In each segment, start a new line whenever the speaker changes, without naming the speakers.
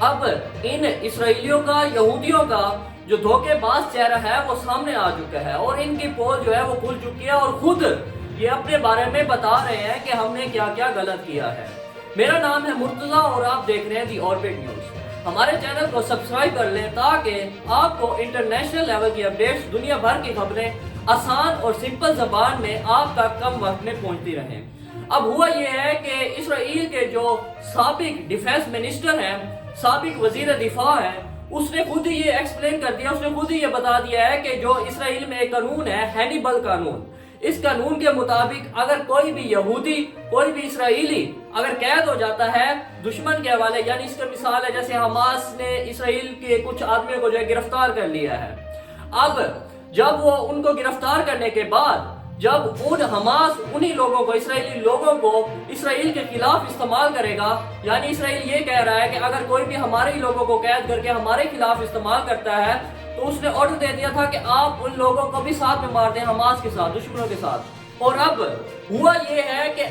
اب ان اسرائیلیوں کا، یہودیوں کا جو دھوکے باز چہرہ ہے وہ سامنے آ چکا ہے، اور ان کی پول جو ہے وہ کھل چکی ہے، اور خود یہ اپنے بارے میں بتا رہے ہیں کہ ہم نے کیا کیا غلط کیا ہے۔ میرا نام ہے مرتضی اور آپ دیکھ رہے ہیں دی اوربٹ نیوز۔ ہمارے چینل کو سبسکرائب کر لیں تاکہ آپ کو انٹرنیشنل لیول کی اپڈیٹس، دنیا بھر کی خبریں آسان اور سمپل زبان میں آپ تک کم وقت میں پہنچتی رہیں۔ اب ہوا یہ ہے کہ اسرائیل کے جو سابق ڈیفینس منسٹر ہیں، سابق وزیر دفاع ہے، اس نے خود ہی یہ ایکسپلین کر دیا، اس نے خود ہی یہ بتا دیا ہے کہ جو اسرائیل میں ایک قانون ہے، ہینیبل قانون، اس قانون کے مطابق اگر کوئی بھی یہودی، کوئی بھی اسرائیلی اگر قید ہو جاتا ہے دشمن کے حوالے، یعنی اس کا مثال ہے جیسے حماس نے اسرائیل کے کچھ آدمیوں کو جو ہے گرفتار کر لیا ہے۔ اب جب وہ ان کو گرفتار کرنے کے بعد جب ان حماس انہی لوگوں کو، اسرائیلی لوگوں کو اسرائیل کے خلاف استعمال کرے گا، یعنی اسرائیل یہ کہہ رہا ہے کہ اگر کوئی بھی ہمارے ہی لوگوں کو قید کر کے ہمارے خلاف استعمال کرتا ہے تو اس نے آرڈر دے دیا تھا کہ آپ ان لوگوں کو بھی ساتھ میں مار دیں، حماس کے ساتھ، دشمنوں کے ساتھ۔ اور اب ہوا یہ ہے کہ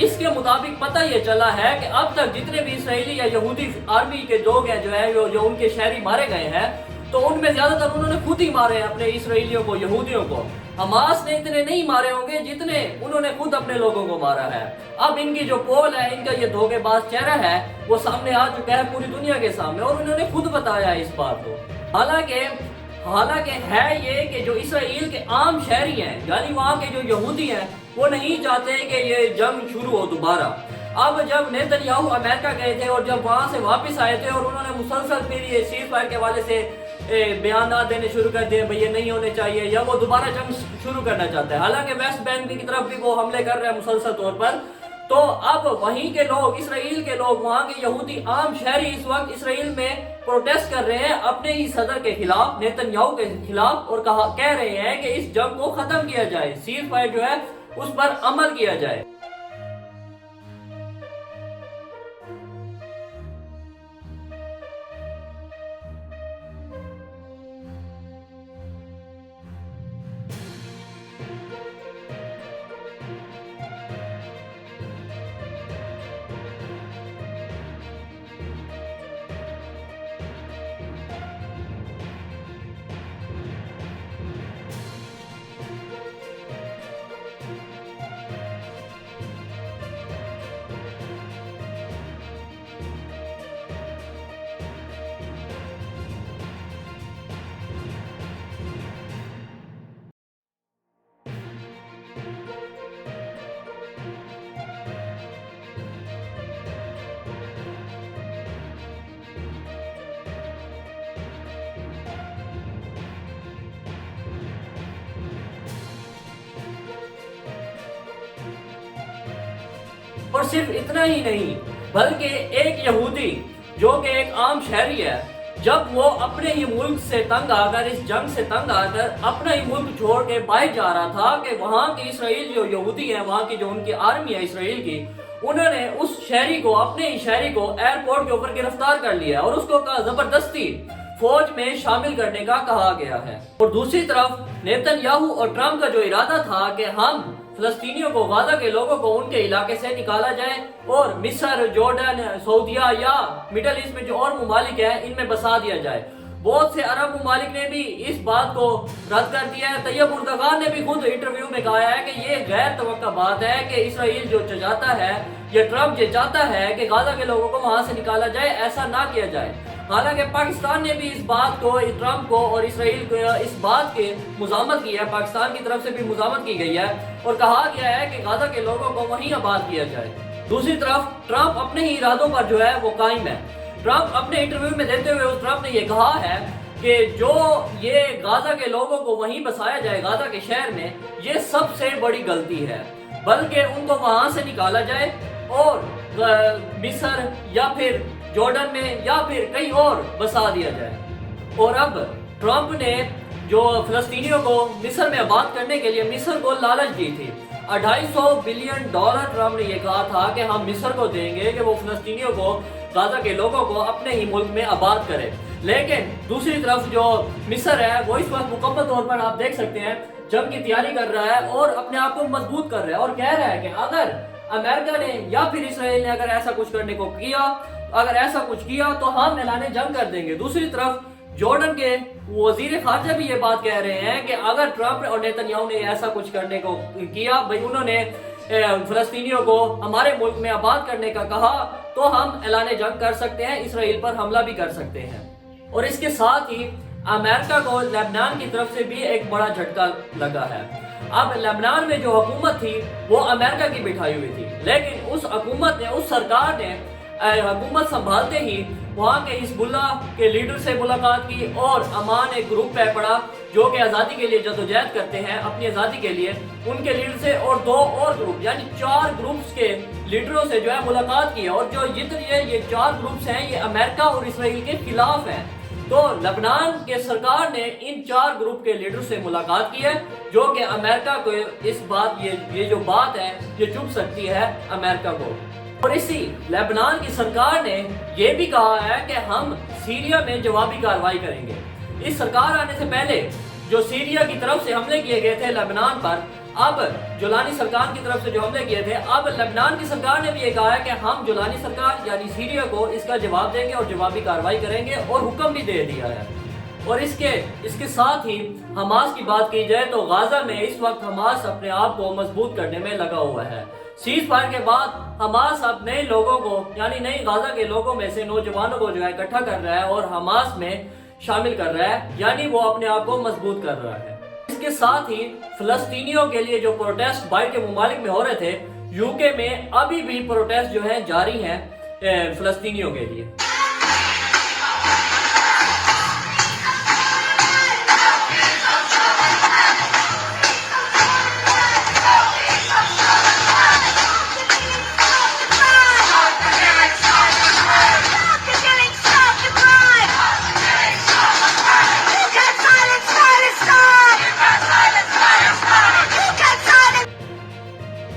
اس کے مطابق پتہ یہ چلا ہے کہ اب تک جتنے بھی اسرائیلی یا یہودی آرمی کے لوگ ہیں جو ان کے شہری مارے گئے ہیں، تو ان میں زیادہ تر انہوں نے خود ہی مارے ہیں اپنے اسرائیلیوں کو، یہودیوں کو۔ حماس نے اتنے نہیں مارے ہوں گے جتنے انہوں نے خود اپنے لوگوں کو مارا ہے۔ اب ان کی جو پول ہے، ان کا یہ دھوکے باز چہرہ ہے، وہ سامنے آ چکا ہے پوری دنیا کے سامنے، اور انہوں نے خود بتایا ہے اس بات کو۔ حالانکہ ہے یہ کہ جو اسرائیل کے عام شہری ہیں، یعنی وہاں کے جو یہودی ہیں، وہ نہیں چاہتے کہ یہ جنگ شروع ہو دوبارہ۔ اب جب نیتن یاہو امریکہ گئے تھے اور جب وہاں سے واپس آئے تھے اور انہوں نے مسلسل پھر یہ سیز فائر کے حوالے سے بیانات دینے شروع کر دیے، بھئی یہ نہیں ہونے چاہیے، یا وہ دوبارہ جنگ شروع کرنا چاہتا ہے، حالانکہ ویسٹ بینک کی طرف بھی وہ حملے کر رہے ہیں مسلسل طور پر۔ تو اب وہیں کے لوگ، اسرائیل کے لوگ، وہاں کے یہودی عام شہری اس وقت اسرائیل میں پروٹیسٹ کر رہے ہیں اپنے ہی صدر کے خلاف، نیتن یاہو کے خلاف، اور کہہ رہے ہیں کہ اس جنگ کو ختم کیا جائے، سیز فائر جو ہے اس پر عمل کیا جائے۔ اور صرف اتنا ہی نہیں، بلکہ ایک یہودی جو کہ ایک عام شہری ہے، جب وہ اپنے ہی ملک سے تنگ آ کر، اس جنگ سے تنگ آ کر اپنا ہی ملک چھوڑ کے باہر جا رہا تھا کہ وہاں کے اسرائیل جو یہودی ہیں، وہاں کی جو ان کی آرمی ہے اسرائیل کی، انہوں نے اس شہری کو، اپنے ہی شہری کو ایئرپورٹ کے اوپر گرفتار کر لیا اور اس کو زبردستی فوج میں شامل کرنے کا کہا گیا ہے۔ اور دوسری طرف نیتن یاہو اور ٹرمپ کا جو ارادہ تھا کہ ہم فلسطینیوں کو، غزہ کے لوگوں کو ان کے علاقے سے نکالا جائے اور مصر، جارڈن، سعودیہ یا مڈل ایسٹ میں جو اور ممالک ہیں ان میں بسا دیا جائے، بہت سے عرب ممالک نے بھی اس بات کو رد کر دیا ہے۔ طیب اردغان نے بھی خود انٹرویو میں کہا ہے کہ یہ غیر توقع بات ہے کہ اسرائیل جو چاہتا ہے، یا ٹرمپ یہ چاہتا ہے کہ غزہ کے لوگوں کو وہاں سے نکالا جائے، ایسا نہ کیا جائے۔ حالانکہ پاکستان نے بھی اس بات کو، ٹرمپ کو اور اسرائیل کو اس بات کی مزاحمت کی ہے، پاکستان کی طرف سے بھی مزاحمت کی گئی ہے اور کہا گیا ہے کہ غزہ کے لوگوں کو وہیں آباد کیا جائے۔ دوسری طرف ٹرمپ اپنے ہی ارادوں پر جو ہے وہ قائم ہے۔ ٹرمپ اپنے انٹرویو میں دیتے ہوئے ٹرمپ نے یہ کہا ہے کہ جو یہ غزہ کے لوگوں کو وہیں بسایا جائے، غزہ کے شہر میں، یہ سب سے بڑی غلطی ہے، بلکہ ان کو وہاں سے نکالا جائے اور مصر یا پھر جارڈن میں یا پھر کہیں اور بسا دیا جائے۔ اور اب ٹرمپ نے جو فلسطینیوں کو مصر میں آباد کرنے کے لیے مصر کو لالچ دی تھی، $250 بلین ٹرمپ نے یہ کہا تھا کہ ہم مصر کو دیں گے کہ وہ فلسطینیوں کو، غزہ کے لوگوں کو اپنے ہی ملک میں آباد کرے۔ لیکن دوسری طرف جو مصر ہے وہ اس وقت مکمل طور پر آپ دیکھ سکتے ہیں جنگ کی تیاری کر رہا ہے اور اپنے آپ کو مضبوط کر رہا ہے، اور کہہ رہا ہے کہ اگر अमेरिका ने या फिर इसराइल ने अगर ऐसा कुछ करने को किया, अगर ऐसा कुछ किया तो हम ऐलान जंग कर देंगे। दूसरी तरफ जॉर्डन के वजीर खारजा भी ये बात कह रहे हैं कि अगर ट्रंप और नेतन्याहू ने ऐसा कुछ करने को किया, भाई उन्होंने फलस्तीनियों को हमारे मुल्क में आबाद करने का कहा, तो हम ऐलान जंग कर सकते हैं, इसराइल पर हमला भी कर सकते हैं। और इसके साथ ही अमेरिका को लेबनान की तरफ से भी एक बड़ा झटका लगा है। अब लेबनान में जो हुकूमत थी वो अमेरिका की बिठाई हुई थी, लेकिन उस हुकूमत ने, उस सरकार ने हुकूमत संभालते ही वहाँ के हिजबुल्ला के लीडर से मुलाकात की और अमान एक ग्रुप है पड़ा जो कि आज़ादी के लिए जदोजहद करते हैं अपनी आज़ादी के लिए, उनके लीडर से और 2 और ग्रुप यानी 4 ग्रुप्स के लीडरों से जो है मुलाकात की। और जो ये 4 ग्रुप्स हैं ये अमेरिका और इसराइल के खिलाफ हैं। तो लेबनान के सरकार ने इन 4 ग्रुप के लीडर से मुलाकात की है, जो कि अमेरिका को इस बात ये जो बात है ये चुभ सकती है अमेरिका को। और इसी लेबनान की सरकार ने ये भी कहा है कि हम सीरिया में जवाबी कार्रवाई करेंगे। इस सरकार आने से पहले जो सीरिया की तरफ से हमले किए गए थे लेबनान पर, अब जुलानी सरकार की तरफ से जो हमले किए थे, अब लेबनान की सरकार ने भी ये कहा है कि हम जुलानी सरकार यानी सीरिया को इसका जवाब देंगे और जवाबी कार्रवाई करेंगे, और हुक्म भी दे दिया है। और इसके साथ ही हमास की बात की जाए तो गाजा में इस वक्त हमास अपने आप को मजबूत करने में लगा हुआ है। सीज फायर के बाद हमास अब नए लोगों को यानी नई गाजा के लोगों में से नौजवानों को जो है इकट्ठा कर रहा है और हमास में शामिल कर रहा है, यानी वो अपने आप को मजबूत कर रहा है। इसके साथ ही फलस्तीनियों के लिए जो प्रोटेस्ट बाहर के मुमालिक में हो रहे थे, यूके में अभी भी प्रोटेस्ट जो है जारी है फलस्तीनियों के लिए।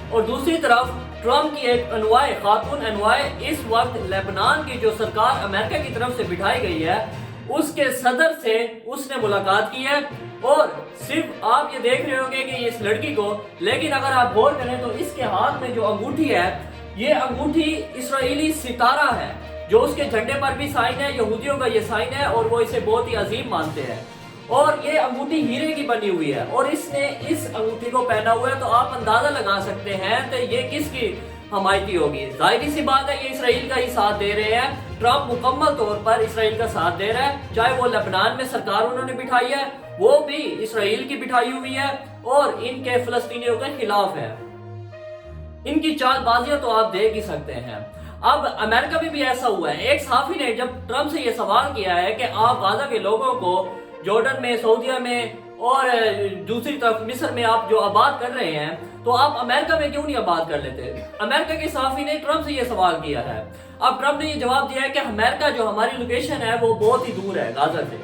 और दूसरी तरफ ट्रंप की एक अनुयायी, खातून अनुयायी, इस वक्त लेबनान की जो सरकार अमेरिका की तरफ से बिठाई गई है उसके सदर से उसने मुलाकात की है। और सिर्फ आप ये देख रहे होंगे कि इस लड़की को, लेकिन अगर आप गौर करें तो इसके हाथ में जो अंगूठी है, ये अंगूठी इसराइली सितारा है जो उसके झंडे पर भी साइन है, यहूदियों का ये साइन है और वो इसे बहुत ही अजीम मानते हैं। और ये अंगूठी हीरे की बनी हुई है और इसने इस अंगूठी को पहना हुआ है, तो आप अंदाजा लगा सकते हैं तो ये किसकी हमायती होगी। जाहिर सी बात है ये इसराइल का ही साथ दे रहे हैं। ट्रंप मुकम्मल तौर पर इसराइल का साथ दे रहा है, चाहे वो लेबनान में सरकार उन्होंने बिठाई है वो भी इसराइल की बिठाई हुई है और इनके फलस्तीनियों के खिलाफ है। इनकी चालबाजियां तो आप देख ही सकते हैं। अब अमेरिका में भी ऐसा हुआ है। एक सहाफी ने जब ट्रंप से ये सवाल किया है कि आप गाजा के लोगों को जॉर्डन में, सऊदीया में और दूसरी तरफ मिस्र में आप जो आबाद कर रहे हैं, तो आप अमेरिका में क्यों नहीं आबाद कर लेते? अमेरिका के सहाफी ने ट्रंप से ये सवाल किया है। अब ट्रंप ने ये जवाब दिया है कि अमेरिका जो हमारी लोकेशन है वो बहुत ही दूर है गाजा से,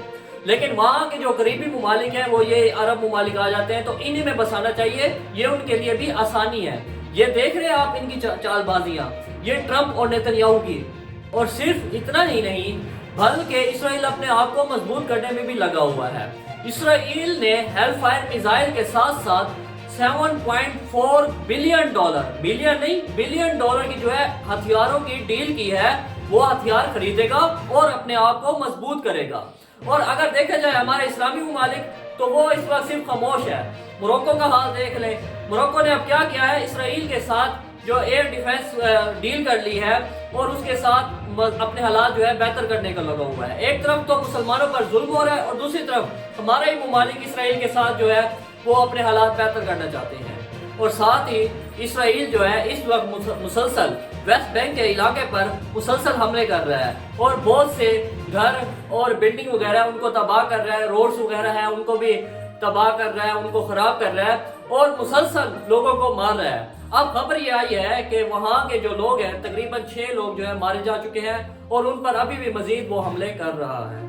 लेकिन वहाँ के जो करीबी मुमालिक हैं वो ये अरब मुमालिक आ जाते हैं, तो इन्हीं में बसाना चाहिए, ये उनके लिए भी आसानी है। ये देख रहे हैं आप इनकी चालबाजियां, ये ट्रंप और नेतन्याहू की। और सिर्फ इतना ही नहीं बल्कि इसराइल अपने आप को मजबूत करने में भी लगा हुआ है। इसराइल ने हेलफायर मिसाइल के साथ साथ 7.4 बिलियन डॉलर, बिलियन नहीं बिलियन डॉलर की जो है हथियारों की डील की है। वो हथियार खरीदेगा और अपने आप को मजबूत करेगा। और अगर देखा जाए हमारे इस्लामी मुमालिक, तो वो इस वक्त सिर्फ खामोश है। मोरक्को का हाल देख ले, मोरक्को ने अब क्या किया है, इसराइल के साथ जो एयर डिफेंस डील कर ली है और उसके साथ अपने हालात जो है बेहतर करने का लगा हुआ है। एक तरफ तो मुसलमानों पर जुल्म हो रहा है और दूसरी तरफ हमारे ही मुमालिक इसराइल के साथ जो है वो अपने हालात बेहतर करना चाहते हैं। और साथ ही इसराइल जो है इस वक्त मुसलसल वेस्ट बैंक के इलाके पर मुसलसल हमले कर रहा है और बहुत से घर और बिल्डिंग वगैरह उनको तबाह कर रहा है, रोड्स वगैरह है उनको भी तबाह कर रहा है, उनको खराब कर रहा है और मुसलसल लोगों को मार रहा है। अब खबर ये आई है कि वहां के जो लोग हैं तकरीबन 6 लोग जो है मारे जा चुके हैं और उन पर अभी भी मजीद वो हमले कर रहा है।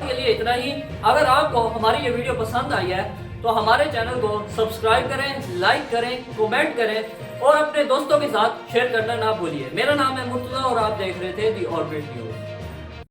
के लिए لیے اتنا ہی. اگر آپ کو ہماری یہ ویڈیو پسند آئی ہے تو ہمارے چینل کو سبسکرائب کریں، لائک کریں، کومنٹ کریں اور اپنے دوستوں کے ساتھ شیئر کرنا نہ بھولیے. میرا نام ہے مرتضیٰ اور آپ دیکھ رہے تھے دی آربٹ نیوز.